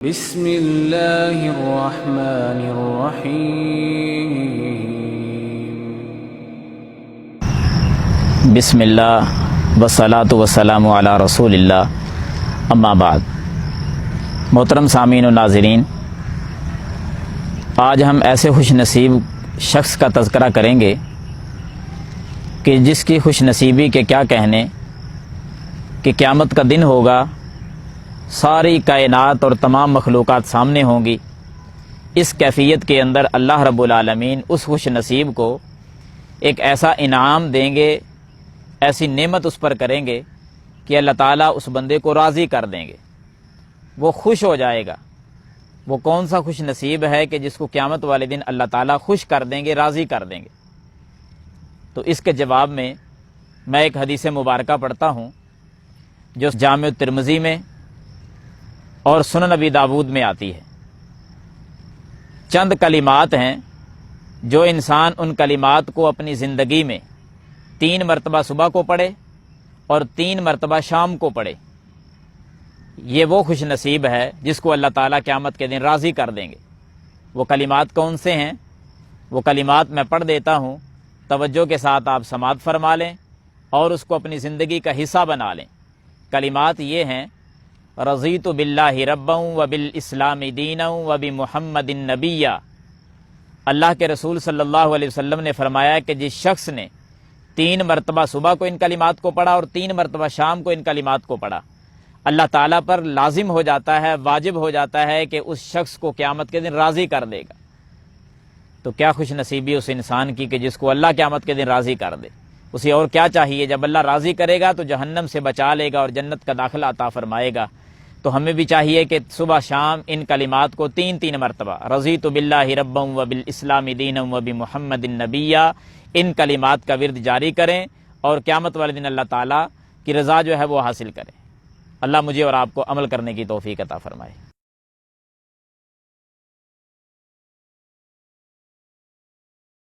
بسم اللہ الرحمن الرحیم بسم اللہ والصلاۃ والسلام علی رسول اللہ، اما بعد۔ محترم سامعین و ناظرین، آج ہم ایسے خوش نصیب شخص کا تذکرہ کریں گے کہ جس کی خوش نصیبی کے کیا کہنے کہ قیامت کا دن ہوگا، ساری کائنات اور تمام مخلوقات سامنے ہوں گی۔ اس کیفیت کے اندر اللہ رب العالمین اس خوش نصیب کو ایک ایسا انعام دیں گے، ایسی نعمت اس پر کریں گے کہ اللہ تعالیٰ اس بندے کو راضی کر دیں گے، وہ خوش ہو جائے گا۔ وہ کون سا خوش نصیب ہے کہ جس کو قیامت والے دن اللہ تعالیٰ خوش کر دیں گے، راضی کر دیں گے؟ تو اس کے جواب میں ایک حدیث مبارکہ پڑھتا ہوں جو جامع ترمذی میں اور سنن ابی داود میں آتی ہے۔ چند کلمات ہیں جو انسان ان کلمات کو اپنی زندگی میں 3 مرتبہ صبح کو پڑھے اور 3 مرتبہ شام کو پڑھے، یہ وہ خوش نصیب ہے جس کو اللہ تعالیٰ قیامت کے دن راضی کر دیں گے۔ وہ کلمات کون سے ہیں؟ وہ کلمات میں پڑھ دیتا ہوں، توجہ کے ساتھ آپ سماعت فرما لیں اور اس کو اپنی زندگی کا حصہ بنا لیں۔ کلمات یہ ہیں: رضیت باللہ ربا وبالاسلام دینا وبمحمد نبیا۔ اللہ کے رسول صلی اللہ علیہ وسلم نے فرمایا کہ جس شخص نے 3 مرتبہ صبح کو ان کلمات کو پڑھا اور 3 مرتبہ شام کو ان کلمات کو پڑھا، اللہ تعالیٰ پر لازم ہو جاتا ہے، واجب ہو جاتا ہے کہ اس شخص کو قیامت کے دن راضی کر دے گا۔ تو کیا خوش نصیبی اس انسان کی کہ جس کو اللہ قیامت کے دن راضی کر دے۔ اسے اور کیا چاہیے؟ جب اللہ راضی کرے گا تو جہنم سے بچا لے گا اور جنت کا داخلہ عطا فرمائے گا۔ تو ہمیں بھی چاہیے کہ صبح شام ان کلمات کو 3 مرتبہ، رضیت باللہ ربا وبالاسلام دینا وبمحمد نبیا، ان کلمات کا ورد جاری کریں اور قیامت والے دن اللہ تعالیٰ کی رضا جو ہے وہ حاصل کریں۔ اللہ مجھے اور آپ کو عمل کرنے کی توفیق عطا فرمائے۔